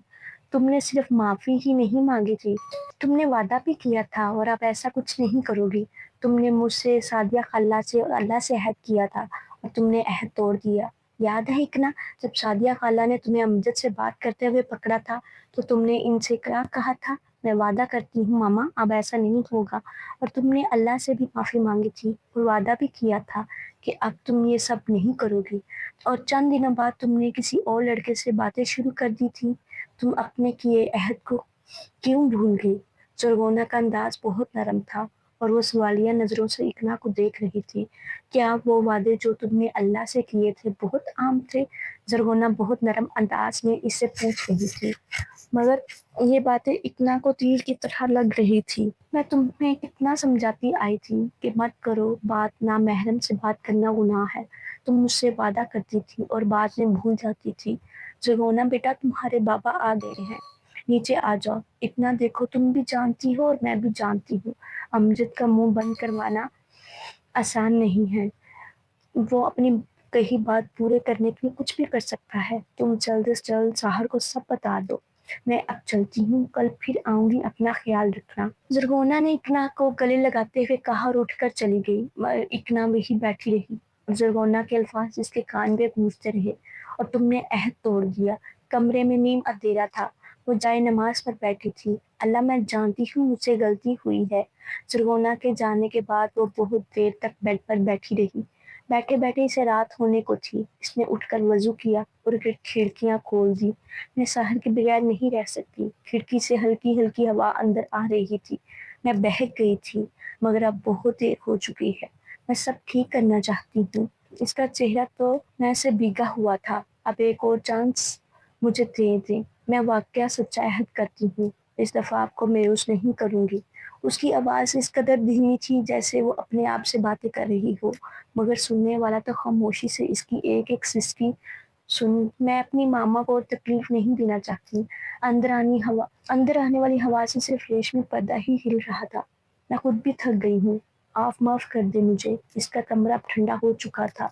تم نے صرف معافی ہی نہیں مانگی تھی، تم نے وعدہ بھی کیا تھا، اور اب ایسا کچھ نہیں کرو گی۔ تم نے مجھ سے، سعدیہ خالہ سے اور اللہ سے عہد کیا تھا اور تم نے عہد توڑ دیا۔ یاد ہے اقنا، جب سعدیہ خالہ نے تمہیں امجد سے بات کرتے ہوئے پکڑا تھا تو تم نے ان سے کیا کہا تھا؟ میں وعدہ کرتی ہوں ماما اب ایسا نہیں ہوگا، اور تم نے اللہ سے بھی معافی مانگی تھی اور وعدہ بھی کیا تھا کہ اب تم یہ سب نہیں کرو گی، اور چند دنوں بعد تم نے کسی اور لڑکے سے باتیں شروع کر دی تھی۔ تم اپنے کیے عہد کو کیوں بھول گئی؟ زرغونہ کا انداز بہت نرم تھا اور وہ سوالیہ نظروں سے اقنا کو دیکھ رہی تھی۔ کیا وہ وعدے جو تم نے اللہ سے کیے تھے بہت عام تھے؟ زرغونہ بہت نرم انداز میں اس سے پوچھ رہی تھی، مگر یہ باتیں اقنا کو تیر کی طرح لگ رہی تھی۔ میں تمہیں کتنا سمجھاتی آئی تھی کہ مت کرو بات، نامحرم سے بات کرنا گناہ ہے۔ تم مجھ سے وعدہ کرتی تھی اور بعد میں بھول جاتی تھی۔ زرغونہ بیٹا، تمہارے بابا آ گئے ہیں، نیچے آ جاؤ۔ اقنا دیکھو، تم بھی جانتی ہو اور میں بھی جانتی ہوں امجد کا منہ بند کروانا آسان نہیں ہے، وہ اپنی کہی بات پورے کرنے کے لیے کچھ بھی کر سکتا ہے۔ تم جلد از جلد سحر کو سب بتا دو۔ میں اب چلتی ہوں، کل پھر آؤں گی، اپنا خیال رکھنا۔ زرغونہ نے اقنا کو گلے لگاتے ہوئے کہا اور اٹھ کر چلی گئی، مگر اقنا وہی بیٹھی رہی اور زرغونہ کے الفاظ اس کے کان میں گونجتے رہے۔ اور تم نے عہد توڑ دیا۔ کمرے میں نیم اندھیرا تھا، وہ جائے نماز پر بیٹھی تھی۔ اللہ، میں جانتی ہوں مجھ سے غلطی ہوئی ہے۔ زرغونہ کے جانے کے بعد وہ بہت دیر تک بیڈ پر بیٹھی رہی۔ بیٹھے بیٹھے اسے رات ہونے کو تھی۔ اس نے اٹھ کر وضو کیا اور کھڑکیاں کھول دی۔ میں سحر کے بغیر نہیں رہ سکتی۔ کھڑکی سے ہلکی ہلکی ہوا اندر آ رہی تھی۔ میں بہک گئی تھی، مگر اب بہت دیر ہو چکی ہے۔ میں سب ٹھیک کرنا چاہتی ہوں۔ اس کا چہرہ تو میں سے بھیگا ہوا تھا۔ اب ایک اور چانس مجھے دے دیں، میں واقعہ سچا عہد کرتی ہوں، اس دفعہ آپ کو مایوس نہیں کروں گی۔ اس کی آواز اس قدر دھیمی تھی جیسے وہ اپنے آپ سے باتیں کر رہی ہو، مگر سننے والا تو خاموشی سے اس کی ایک ایک سسکی سن۔ میں اپنی ماما کو تکلیف نہیں دینا چاہتی۔ اندر آنے والی ہوا سے صرف ریشمی پردہ ہی ہل رہا تھا۔ मैं खुद भी थक गई हूँ, आप माफ़ कर दे मुझे। इसका कमरा अब ठंडा हो चुका था,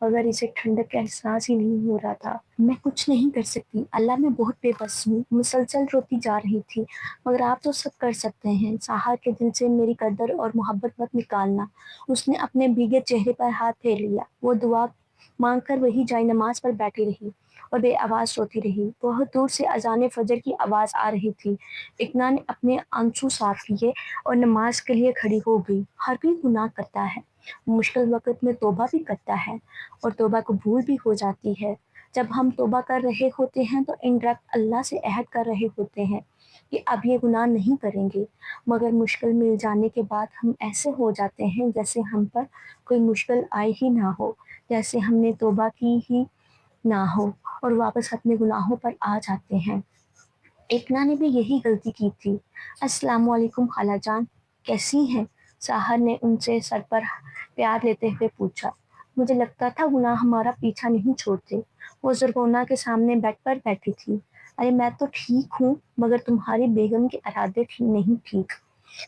मगर इसे ठंडक का एहसास ही नहीं हो रहा था। मैं कुछ नहीं कर सकती, अल्लाह मैं बहुत बेबस हूँ। मुसलसल रोती जा रही थी, मगर आप तो सब कर सकते हैं। साहा के दिल से मेरी कदर और मोहब्बत मत निकालना। उसने अपने भीगे चेहरे पर हाथ फेर लिया। वो दुआ मांग कर वही जाए नमाज पर बैठी रही और बेआवाज रोती रही। बहुत दूर से अजान फजर की आवाज़ आ रही थी। इकना ने अपने आंसू साफ किए और नमाज के लिए खड़ी हो गई। हर कोई गुनाह करता है, मुश्किल वक़्त में तौबा भी करता है और तौबा कबूल भी हो जाती है। जब हम तौबा कर रहे होते हैं तो इनडायरेक्ट अल्लाह से अहद कर रहे होते हैं कि अब ये गुनाह नहीं करेंगे, मगर मुश्किल मिल जाने के बाद हम ऐसे हो जाते हैं जैसे हम पर कोई मुश्किल आई ही ना हो, जैसे हमने तौबा की ही ना हो और वापस अपने गुनाहों पर आ जाते हैं। इकना ने भी यही गलती की थी। अस्सलाम वालेकुम खाला जान, कैसी हैं? साहर ने उनसे सर पर प्यार लेते हुए पूछा। मुझे लगता था गुनाह हमारा पीछा नहीं छोड़ते। वो ज़रगोना के सामने बेड पर बैठी थी। अरे मैं तो ठीक हूँ, मगर तुम्हारी बेगम के इरादे ठीक नहीं ठीक।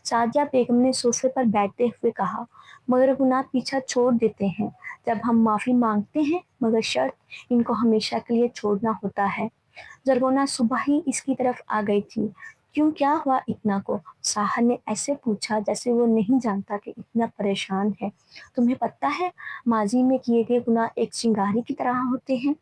सादिया बेगम ने सोफे पर बैठते हुए कहा, मगर गुनाह पीछा छोड़ देते हैं जब हम माफ़ी मांगते हैं, मगर शर्त इनको हमेशा के लिए छोड़ना होता है। ज़रगोना सुबह ही इसकी तरफ आ गई थी। क्यों, क्या हुआ इतना को? साहर ने ऐसे पूछा जैसे वो नहीं जानता कि इतना परेशान है। तुम्हें पता है, माजी में किए गए गुनाह एक चिंगारी की तरह होते हैं।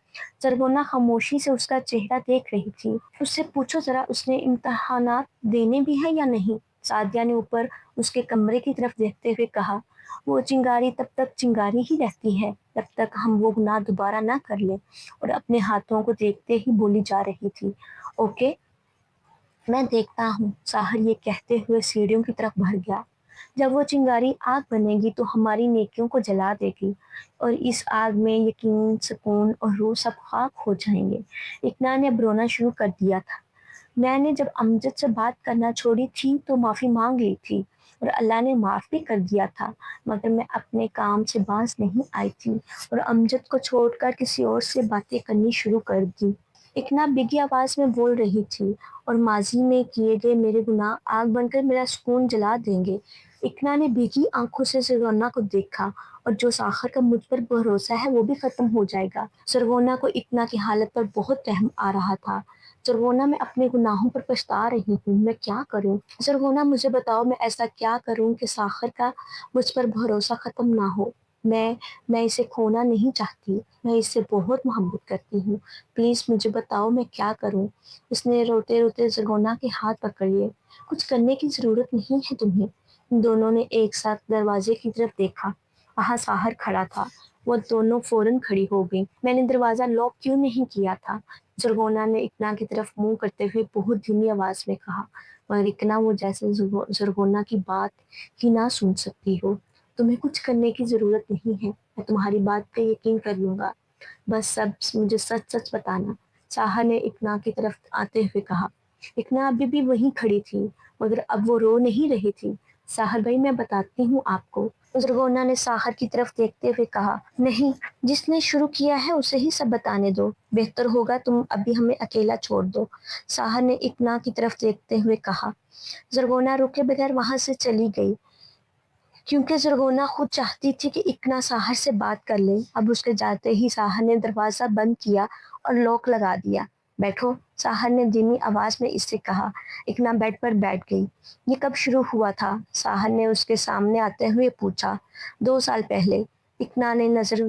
ज़रगोना खामोशी से उसका चेहरा देख रही थी। उससे पूछो जरा, उसने इम्तहानात देने भी हैं या नहीं? सादिया ने ऊपर उसके कमरे की तरफ देखते हुए कहा, वो चिंगारी तब तक चिंगारी ही रहती है जब तक हम वो गुनाह दोबारा ना कर लें। और अपने हाथों को देखते ही बोली जा रही थी, ओके मैं देखता हूँ। साहर ये कहते हुए सीढ़ियों की तरफ भर गया। जब वो चिंगारी आग बनेगी तो हमारी नेकियों को जला देगी और इस आग में यकीन, सुकून और रूह सब खाक हो जाएंगे। इकना ने अब रोना शुरू कर दिया था। मैंने जब अमजद से बात करना छोड़ी थी तो माफ़ी मांग ली थी और अल्लाह ने माफ़ भी कर दिया था, मगर मैं अपने काम से बाज नहीं आई थी और अमजद को छोड़कर किसी और से बातें करनी शुरू कर दी। इकना बिगी आवाज़ में बोल रही थी, और माजी में किए गए मेरे गुनाह आग बनकर मेरा सुकून जला देंगे। इकना ने भीगी आंखों से सरगोना को देखा, और जो साखर का मुझ पर भरोसा है वो भी खत्म हो जाएगा। सरगोना को इकना की हालत पर बहुत रहम आ रहा था। सरगोना, मैं अपने गुनाहों पर पछता रही हूँ, मैं क्या करूँ? सरगोना, मुझे बताओ मैं ऐसा क्या करूँ कि साखर का मुझ पर भरोसा खत्म ना हो। मैं इसे खोना नहीं चाहती, मैं इससे बहुत मोहब्बत करती हूँ। प्लीज़ मुझे बताओ मैं क्या करूँ? उसने रोते रोते सरगोना के हाथ पकड़ लिए। कुछ करने की ज़रूरत नहीं है तुम्हें। दोनों ने एक साथ दरवाजे की तरफ देखा। वहाँ साहर खड़ा था। वो दोनों फौरन खड़ी हो गई। मैंने दरवाज़ा लॉक क्यों नहीं किया था? जरगोना ने इकना की तरफ मुंह करते हुए बहुत धीमी आवाज में कहा, मगर इकना वो जैसे जरगोना की बात ही ना सुन सकती हो। तुम्हें कुछ करने की जरूरत नहीं है, मैं तुम्हारी बात पे यकीन कर लूंगा। बस सब मुझे सच सच बताना। साहा ने इकना की तरफ आते हुए कहा। इकना अभी भी वहीं खड़ी थी, मगर अब वो रो नहीं रही थी। साहर भाई, मैं बताती हूँ आपको। जरगोना ने साहर की तरफ देखते हुए कहा, नहीं, जिसने शुरू किया है उसे ही सब बताने दो। बेहतर होगा तुम अभी हमें अकेला छोड़ दो। साहर ने इकना की तरफ देखते हुए कहा। जरगोना रुके बगैर वहां से चली गई, क्योंकि जरगोना खुद चाहती थी कि इकना साहर से बात कर ले। अब उसके जाते ही साहर ने दरवाजा बंद किया और लॉक लगा दिया। बैठो, साहर ने धीमी आवाज में इससे कहा। इकना बेड पर बैठ गई। ये कब शुरू हुआ था? साहर ने उसके सामने आते हुए पूछा। 2 साल पहले। इकना ने नजर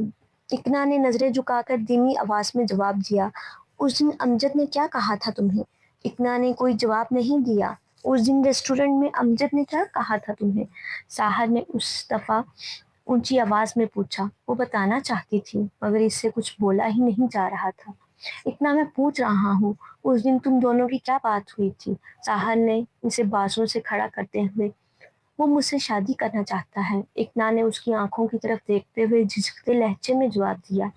इकना ने नजरें झुकाकर धीमी आवाज में जवाब दिया। उस दिन अमजद ने क्या कहा था तुम्हें? इकना ने कोई जवाब नहीं दिया। उस दिन रेस्टोरेंट में अमजद ने क्या कहा था तुम्हें? साहर ने उस दफा ऊंची आवाज में पूछा। वो बताना चाहती थी, मगर इससे कुछ बोला ही नहीं जा रहा था। इतना मैं पूछ रहा हूँ, उस दिन तुम दोनों की क्या बात हुई थी? साहर ने इसे बाजू से खड़ा करते हुए। वो मुझसे शादी करना चाहता है। इकना ने उसकी आंखों की तरफ देखते हुए झिझकते लहजे में जवाब दिया।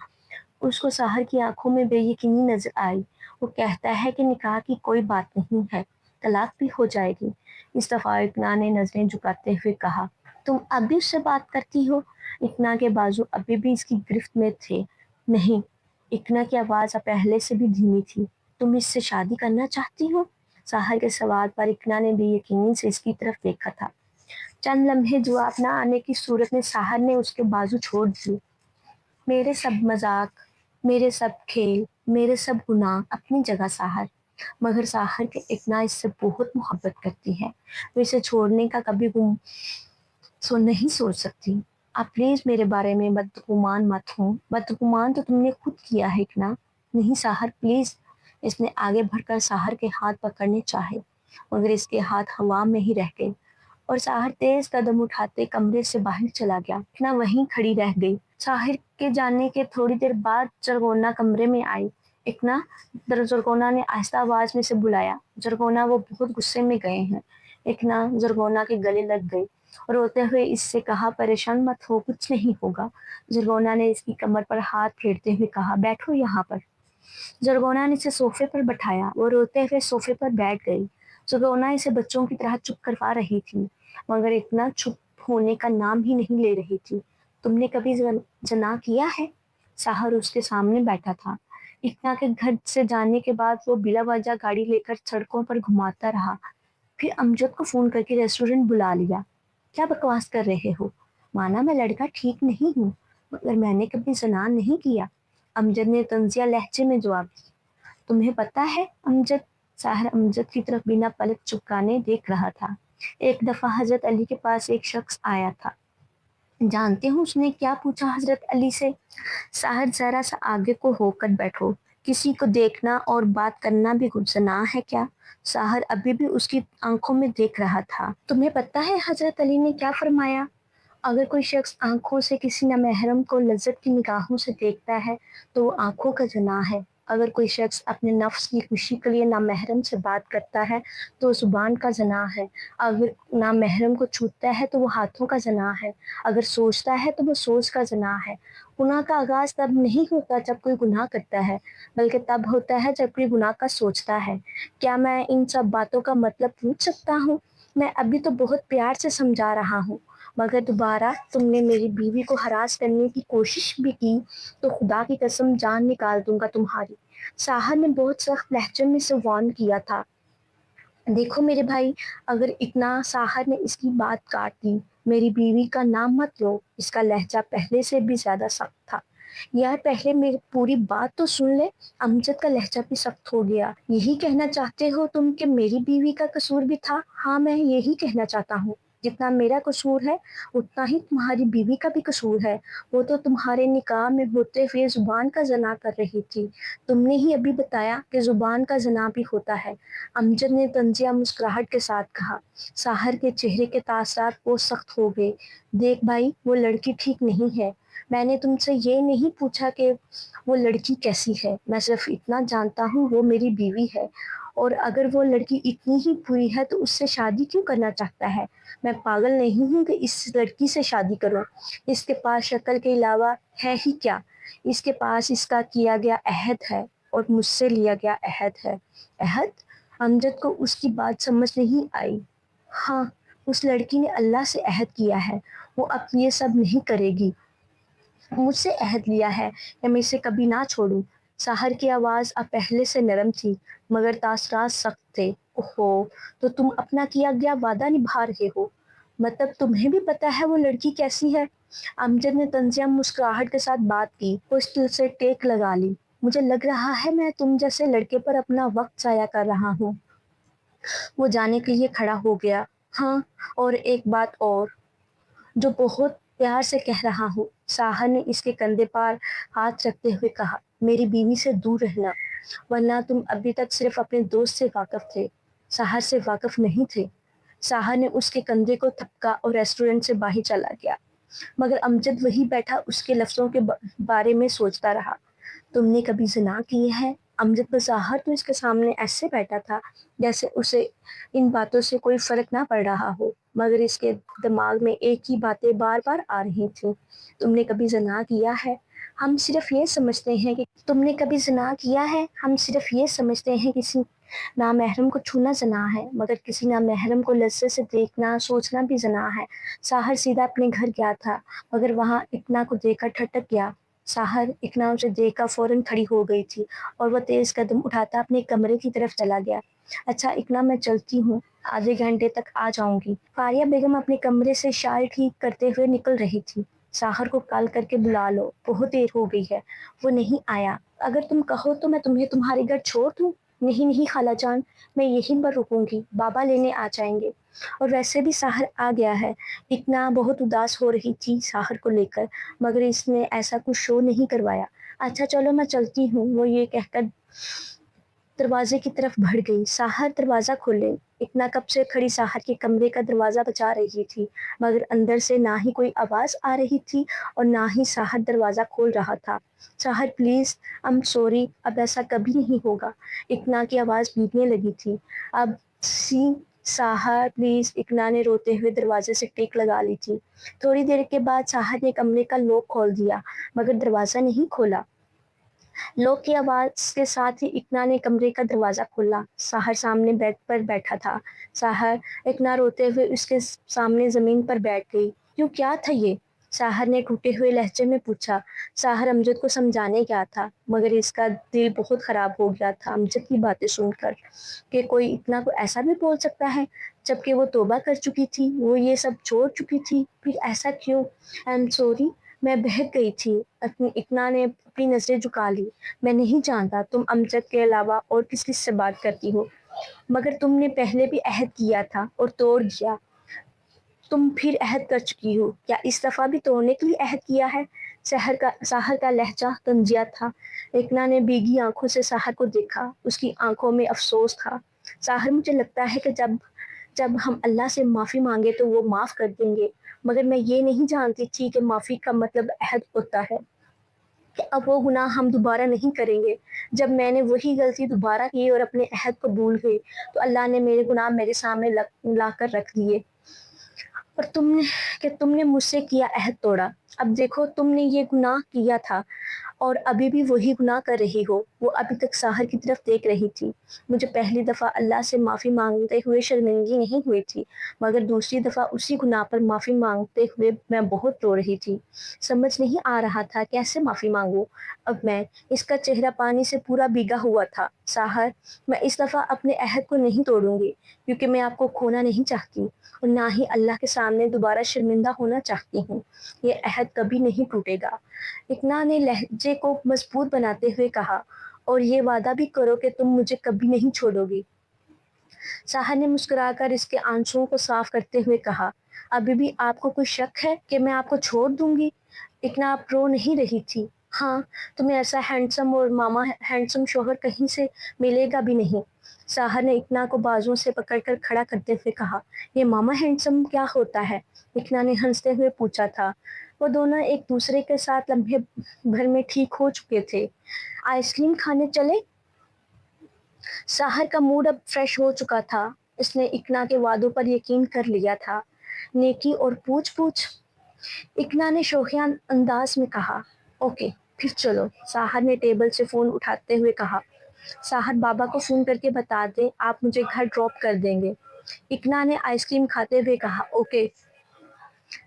उसको साहर की आंखों में बेयकीनी नजर आई। वो कहता है कि निकाह की कोई बात नहीं है, तलाक भी हो जाएगी। इस दफा इकना ने नजरें झुकाते हुए कहा। तुम अब भी उससे बात करती हो? इकना के बाजू अभी भी इसकी गिरफ्त में थे। नहीं। इकना की आवाज अब पहले से भी धीमी थी। तुम इससे शादी करना चाहती हो? साहर के सवाल पर इकना ने बेयकीनी से इसकी तरफ देखा था। चंद लम्हे जवाब न आने की सूरत में साहर ने उसके बाजू छोड़ दिए। मेरे सब मजाक, मेरे सब खेल, मेरे सब गुनाह अपनी जगह साहर, मगर साहर के इतना इससे बहुत मोहब्बत करती है, वो इसे छोड़ने का कभी नहीं सोच सकती। आप प्लीज मेरे बारे में बदगुमान मत हो। बदगुमान तो तुमने खुद किया है ना। नहीं साहर प्लीज। इसने आगे बढ़कर साहर के हाथ पकड़ने चाहे, मगर इसके हाथ हवा में ही रह गए और साहर तेज कदम उठाते कमरे से बाहर चला गया। इतना वहीं खड़ी रह गई। साहिर के जाने के थोड़ी देर बाद जरगोना कमरे में आई। इकना जरगोना ने आहिस्ता आवाज में से बुलाया। जरगोना वो बहुत गुस्से में गए हैं। इकना जरगोना के गले लग गई और रोते हुए इससे कहा, परेशान मत हो, कुछ नहीं होगा। जरगोना ने इसकी कमर पर हाथ फेरते हुए कहा, बैठो यहाँ पर। जरगोना ने इसे सोफे पर बैठाया। वो रोते हुए सोफे पर बैठ गई। जरगोना इसे बच्चों की तरह चुप करवा रही थी, मगर इतना चुप होने का नाम ही नहीं ले रही थी। तुमने कभी जना किया है? साहर उसके सामने बैठा था। इतना के घर से जाने के बाद वो बिला वजह गाड़ी लेकर सड़कों पर घुमाता रहा। फिर अमजद को फोन करके रेस्टोरेंट बुला लिया। क्या बकवास कर रहे हो? माना मैं लड़का ठीक नहीं हूँ, मगर मैंने कभी जना नहीं किया। अमजद ने तंजिया लहजे में जवाब दिया। तुम्हें पता है अमजद? साहर अमजद की तरफ बिना पलक चुपकाने देख रहा था। एक दफा हजरत अली के पास एक शख्स आया था। जानते हो उसने क्या पूछा हजरत अली से? साहर जरा सा आगे को होकर बैठो। किसी को देखना और बात करना भी गुनाह है क्या? साहर अभी भी उसकी आंखों में देख रहा था। तुम्हें पता है हजरत अली ने क्या फरमाया? अगर कोई शख्स आंखों से किसी नामहरम को लज्जत की निगाहों से देखता है तो वो आंखों का जुनाह है। अगर कोई शख्स अपने नफ्स की खुशी के लिए नामहरम से बात करता है तो वो जुबान का जुनाह है। अगर नामहरम को छूता है तो वो हाथों का जुनाह है। अगर सोचता है तो वो सोच का जुनाह है। गुनाह का आगाज तब नहीं होता जब कोई गुनाह करता है, बल्कि तब होता है जब कोई गुनाह का सोचता है। क्या मैं इन सब बातों का मतलब पूछ सकता हूँ? मैं अभी तो बहुत प्यार से समझा रहा हूँ, मगर दोबारा तुमने मेरी बीवी को हरास करने की कोशिश भी की तो खुदा की कसम जान निकाल दूंगा तुम्हारी। साहर ने बहुत सख्त लहजे में से वार्न किया था। देखो मेरे भाई, अगर इतना साहर ने इसकी बात काट दी, मेरी बीवी का नाम मत लो। इसका लहजा पहले से भी ज्यादा सख्त था। यार पहले मेरी पूरी बात तो सुन ले। अमजद का लहजा भी सख्त हो गया। यही कहना चाहते हो तुम कि मेरी बीवी का कसूर भी था? हाँ मैं यही कहना चाहता हूँ। जितना मेरा कसूर है उतना ही तुम्हारी बीवी का भी कसूर है। वो तो तुम्हारे निकाह में होते हुए जुबान का जना कर रही थी। तुमने ही अभी बताया कि जुबान का जना भी होता है। अमजद ने तंजिया मुस्कुराहट के साथ कहा। साहर के चेहरे के तासरात वो सख्त हो गए। देख भाई, वो लड़की ठीक नहीं है। मैंने तुमसे ये नहीं पूछा कि वो लड़की कैसी है, मैं सिर्फ इतना जानता हूँ वो मेरी बीवी है। और अगर वो लड़की इतनी ही बुरी है तो उससे शादी क्यों करना चाहता है? मैं पागल नहीं हूँ कि इस लड़की से शादी करूँ। इसके पास शक्ल के अलावा है ही क्या? इसके पास इसका किया गया अहद है और मुझसे लिया गया अहद है। अहद? अमजद को उसकी बात समझ नहीं आई। हाँ, उस लड़की ने अल्लाह से अहद किया है, वो अब ये सब नहीं करेगी। मुझसे अहद लिया है कि मैं इसे कभी ना छोड़ूं। साहर की आवाज़ अब पहले से नरम थी, मगर तासरात सख्त थे। ओहो, तो तुम अपना किया गया वादा निभा रहे हो? मतलब तुम्हें भी पता है वो लड़की कैसी है? अमजद ने तंजिया मुस्कुराहट के साथ बात की। कुछ दिल से टेक लगा ली। मुझे लग रहा है मैं तुम जैसे लड़के पर अपना वक्त जाया कर रहा हूँ। वो जाने के लिए खड़ा हो गया। हाँ, और एक बात और जो बहुत प्यार से कह रहा हूँ। साहर ने इसके कंधे पर हाथ रखते हुए कहा, मेरी बीवी से दूर रहना, वरना तुम अभी तक सिर्फ अपने दोस्त से वाकिफ थे, साहर से वाकिफ नहीं थे। साहर ने उसके कंधे को थपका और रेस्टोरेंट से बाहर चला गया, मगर अमजद वही बैठा उसके लफ्जों के बारे में सोचता रहा। तुमने कभी ज़िना की है? अमजद बज़ाहिर तो इसके सामने ऐसे बैठा था जैसे उसे इन बातों से कोई फर्क ना पड़ रहा हो, मगर इसके दिमाग में एक ही बातें बार बार आ रही थी। तुमने कभी ज़िना किया है? हम सिर्फ ये समझते हैं कि तुमने कभी ज़िना किया है? हम सिर्फ ये समझते हैं किसी नामहरम को छूना ज़िना है, मगर किसी नामहरम को लज्जत से देखना सोचना भी ज़िना है। साहर सीधा अपने घर गया था, मगर वहाँ इतना को देखकर ठटक गया। साहर इकना उसे देखकर फौरन खड़ी हो गई थी और वह तेज कदम उठाता अपने कमरे की तरफ चला गया। अच्छा इकना, मैं चलती हूँ, आधे घंटे तक आ जाऊंगी। फारिया बेगम अपने कमरे से शाल ठीक करते हुए निकल रही थी। साहर को कॉल करके बुला लो, बहुत देर हो गई है, वो नहीं आया। अगर तुम कहो तो मैं तुम्हें तुम्हारे घर छोड़ दूँ। नहीं नहीं खाला जान, मैं यहीं पर रुकूंगी, बाबा लेने आ जाएंगे। और वैसे भी साहर आ गया है। इतना बहुत उदास हो रही थी साहर को लेकर, मगर इसने ऐसा कुछ शो नहीं करवाया। अच्छा चलो मैं चलती हूँ, वो ये कहकर दरवाजे की तरफ बढ़ गई। साहर दरवाजा खोले। इतना कब से खड़ी साहर के कमरे का दरवाजा बचा रही थी, मगर अंदर से ना ही कोई आवाज आ रही थी और ना ही साहर दरवाजा खोल रहा था। साहर प्लीज, आई एम सॉरी, अब ऐसा कभी नहीं होगा। इकना की आवाज बीतने लगी थी। अब सी साहर प्लीज, इकना ने रोते हुए दरवाजे से टेक लगा ली थी। थोड़ी देर के बाद साहर ने कमरे का लॉक खोल दिया, मगर दरवाजा नहीं खोला। लॉक की आवाज के साथ ही इकना ने कमरे का दरवाजा खोला। साहर सामने बेड पर बैठा था। साहर, इकना रोते हुए उसके सामने जमीन पर बैठ गई। क्यों, क्या था ये? साहर ने टूटे हुए लहजे में पूछा। साहर अमजद को समझाने गया था, मगर इसका दिल बहुत खराब हो गया था अमजद की बातें सुनकर, कि कोई इतना को ऐसा भी बोल सकता है, जबकि वो तौबा कर चुकी थी, वो ये सब छोड़ चुकी थी, फिर ऐसा क्यों? आई एम सॉरी, मैं बहक गई थी। अपनी इकना ने अपनी नजरें झुका ली। मैं नहीं जानता तुम अमजद के अलावा और किस किस से बात करती हो, मगर तुमने पहले भी अहद किया था और तोड़ दिया। तुम फिर अहद कर चुकी हो, क्या इस दफा भी तोड़ने के लिए अहद किया है? साहर का लहजा तंजिया था। इकना ने भीगी आंखों से साहर को देखा, उसकी आंखों में अफसोस था। साहर, मुझे लगता है कि जब जब हम अल्लाह से माफ़ी मांगे तो वो माफ़ कर देंगे, मगर मैं ये नहीं जानती थी कि माफ़ी का मतलब अहद होता है, कि अब वो गुनाह हम दोबारा नहीं करेंगे। जब मैंने वही गलती दोबारा की और अपने अहद को भूल गई, तो अल्लाह ने मेरे गुनाह मेरे सामने ला कर रख दिए। और तुमने मुझसे किया अहद तोड़ा। अब देखो, तुमने ये गुनाह किया था और अभी भी वही गुनाह कर रही हो। वो अभी तक साहर की तरफ देख रही थी। मुझे पहली दफ़ा अल्लाह से माफ़ी मांगते हुए शर्मिंदगी नहीं हुई थी, मगर दूसरी दफ़ा उसी गुनाह पर माफ़ी मांगते हुए मैं बहुत रो रही थी। समझ नहीं आ रहा था कैसे माफ़ी मांगूं। अब मैं, इसका चेहरा पानी से पूरा भीगा हुआ था। साहर, मैं इस दफ़ा अपने अहद को नहीं तोड़ूंगी, क्योंकि मैं आपको खोना नहीं चाहती और ना ही अल्लाह के सामने दोबारा शर्मिंदा होना चाहती हूँ। ये अहद कभी नहीं टूटेगा। इकना ने लहजे को मजबूत बनाते हुए कहा, और ये वादा भी करो कि तुम मुझे कभी नहीं छोड़ोगी। साहर ने मुस्कुराकर इसके आंसुओं को साफ करते हुए कहा, अभी भी आपको कोई शक है कि मैं आपको छोड़ दूंगी? इकना आप रो नहीं रही थी। हाँ, तुम्हें ऐसा हैंडसम और मामा हैंडसम शोहर कहीं से मिलेगा भी नहीं। साहर ने इकना को बाजुओं से पकड़कर खड़ा करते हुए कहा, ये मामा हैंडसम क्या होता है? इकना ने हंसते हुए पूछा था। वो दोनों एक दूसरे के साथ लम्हे भर में ठीक हो चुके थे। आइसक्रीम खाने चले? साहर का मूड अब फ्रेश हो चुका था। उसने इकना के वादों पर यकीन कर लिया था। नेकी और पूछ पूछ, इकना ने शौकिया अंदाज में कहा। ओके, फिर चलो। साहर ने टेबल से फोन उठाते हुए कहा। साहर, बाबा को फोन करके बता दें आप मुझे घर ड्रॉप कर देंगे। इकना ने आइसक्रीम खाते हुए कहा। ओके।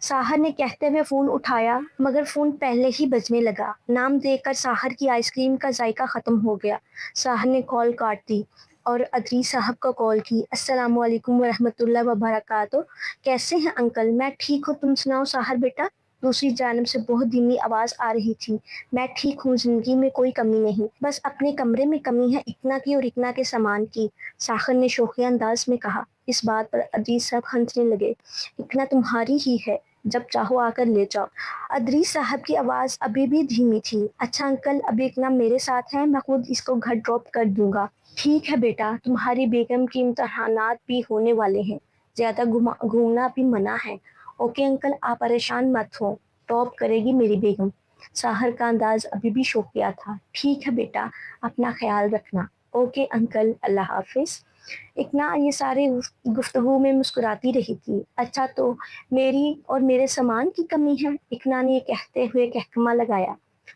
साहर ने कहते हुए फोन उठाया, मगर फोन पहले ही बजने लगा। नाम देकर साहर की आइसक्रीम का जायका खत्म हो गया। साहर ने कॉल काट दी और अदरी साहब को कॉल की। अस्सलाम वालेकुम वरहमतुल्लाह वबरकातुहू। कैसे हैं अंकल? मैं ठीक हूँ, तुम सुनाओ साहर बेटा? दूसरी जानब से बहुत धीमी आवाज आ रही थी। मैं ठीक हूँ, जिंदगी में कोई कमी नहीं, बस अपने कमरे में कमी है इकना की और इकना के सामान की, साहर ने शौकिया अंदाज में कहा। इस बात पर अजीज साहब हंसने लगे। इकना तुम्हारी ही है, जब चाहो आकर ले जाओ। अदरीस साहब की आवाज अभी भी धीमी थी। अच्छा अंकल, अभी इकना मेरे साथ है, मैं खुद इसको घर ड्रॉप कर दूंगा। ठीक है बेटा, तुम्हारी बेगम के इम्तहानात भी होने वाले हैं, ज्यादा घूमना भी मना है। ओके अंकल, आप परेशान मत हो, टॉप करेगी मेरी बेगम। साहर का अंदाज अभी भी शौकिया था। ठीक है बेटा, अपना ख्याल रखना। ओके अंकल, अल्लाह हाफिज। इकना ये सारे गुफ्तगू में मुस्कुराती रही थी। अच्छा, तो मेरी और मेरे सामान की कमी है? इकना ने ये कहते हुए कहकमा लगाया।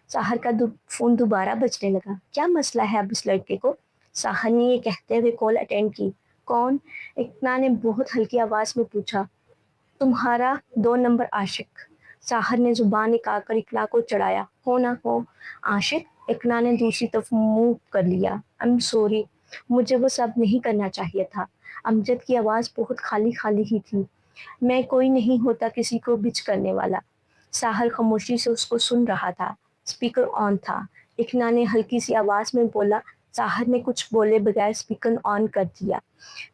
साहर का फोन दोबारा बजने लगा। क्या मसला है अब इस लड़के को? साहर ने ये कहते हुए कॉल अटेंड की। कौन? इकना ने बहुत हल्की आवाज में पूछा। तुम्हारा 2 नंबर आशिक। साहर ने जुबान निकाल कर इकरा को चढ़ाया। हो ना हो आशिक, इकरा ने दूसरी तरफ मुंह कर लिया। आई एम सॉरी, मुझे वो सब नहीं करना चाहिए था। अमजद की आवाज़ बहुत खाली खाली ही थी। मैं कोई नहीं होता किसी को बिच करने वाला। साहर खामोशी से उसको सुन रहा था। स्पीकर ऑन था। इकरा ने हल्की सी आवाज़ में बोला। साहर ने कुछ बोले बगैर स्पीकर ऑन कर दिया।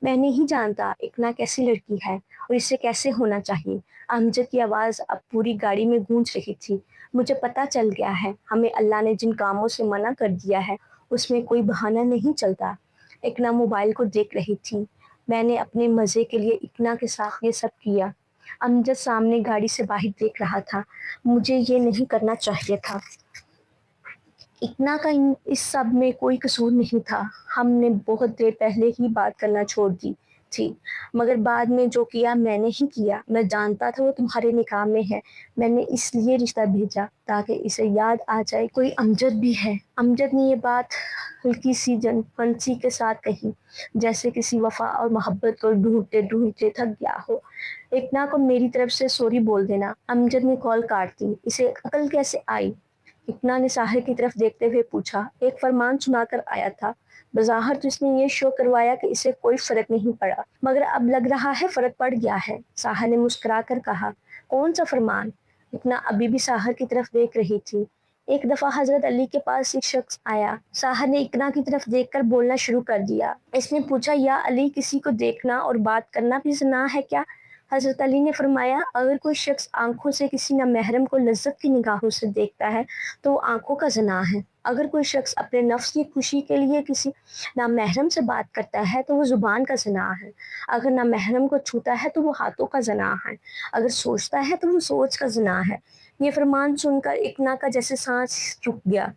मैं नहीं जानता इकरा कैसी लड़की है और इससे कैसे होना चाहिए। अमजद की आवाज़ अब पूरी गाड़ी में गूंज रही थी। मुझे पता चल गया है, हमें अल्लाह ने जिन कामों से मना कर दिया है उसमें कोई बहाना नहीं चलता। इकरा मोबाइल को देख रही थी। मैंने अपने मज़े के लिए इकरा के साथ ये सब किया। अमजद सामने गाड़ी से बाहर देख रहा था। मुझे ये नहीं करना चाहिए था। इकरा का इस सब में कोई कसूर नहीं था। हमने बहुत देर पहले ही बात करना छोड़ दी थी, मगर बाद में जो किया मैंने ही किया। मैं जानता था वो तुम्हारे निकाह में है। मैंने इसलिए रिश्ता भेजा ताकि इसे याद आ जाए कोई अमजद भी है। अमजद ने ये बात हल्की सी जनफंसी के साथ कही, जैसे किसी वफा और मोहब्बत को ढूंढते ढूंढते थक गया हो। इकरा को मेरी तरफ से सॉरी बोल देना। अमजद ने कॉल काट दी। इसे अकल कैसे आई? इकरा ने साहिर की तरफ देखते हुए पूछा। एक फरमान सुनाकर आया था। बज़ाहिर तो इसने ये शो करवाया कि इसे कोई फर्क नहीं पड़ा, मगर अब लग रहा है फर्क पड़ गया है। साहिर ने मुस्कुराकर कहा। कौन सा फरमान? इकरा अभी भी साहिर की तरफ देख रही थी। एक दफा हजरत अली के पास एक शख्स आया। साहिर ने इकरा की तरफ देखकर बोलना शुरू कर दिया। इसने पूछा, या अली, किसी को देखना और बात करना भी ज़िना है क्या? हजरत अली ने फरमाया, अगर कोई शख्स आंखों से किसी नामहरम को लज्जत की निगाहों से देखता है तो वो आंखों का ज़िना है। अगर कोई शख्स अपने नफ्स की खुशी के लिए किसी नामहरम से बात करता है तो वो ज़ुबान का ज़िना है। अगर नामहरम को छूता है तो वो हाथों का ज़िना है। अगर सोचता है तो वो सोच का ज़िना है। ये फरमान सुनकर इकरा का जैसे सांस रुक गया।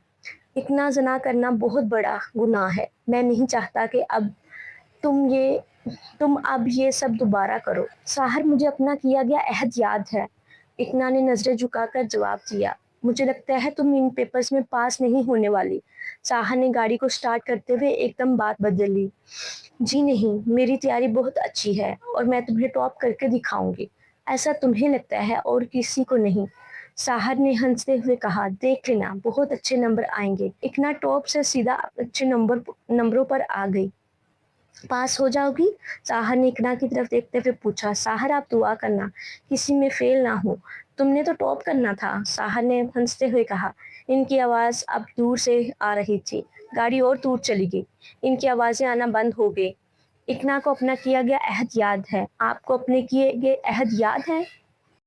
इकरा, ज़िना करना बहुत बड़ा गुनाह है। मैं नहीं चाहता कि अब तुम ये तुम अब ये सब दोबारा करो। साहर, मुझे अपना किया गया अहद याद है। इकरा ने नजरें झुकाकर जवाब दिया। मुझे लगता है तुम इन पेपर्स में पास नहीं होने वाली। साहर ने गाड़ी को स्टार्ट करते हुए एकदम बात बदल ली। जी नहीं, मेरी तैयारी बहुत अच्छी है और मैं तुम्हें टॉप करके दिखाऊंगी। ऐसा तुम्हें लगता है और किसी को नहीं। साहर ने हंसते हुए कहा। देख लेना, बहुत अच्छे नंबर आएंगे। इकरा टॉप से सीधा अच्छे नंबरों पर आ गई। पास हो जाओगी? साहर ने इकरा की तरफ देखते हुए पूछा। साहर, आप दुआ करना किसी में फेल ना हो। तुमने तो टॉप करना था, साहर ने हंसते हुए कहा। इनकी आवाज़ अब दूर से आ रही थी। गाड़ी और दूर चली गई। इनकी आवाज़ें आना बंद हो गई। इकरा को अपना किया गया अहद याद है। आपको अपने किए गए अहद याद है?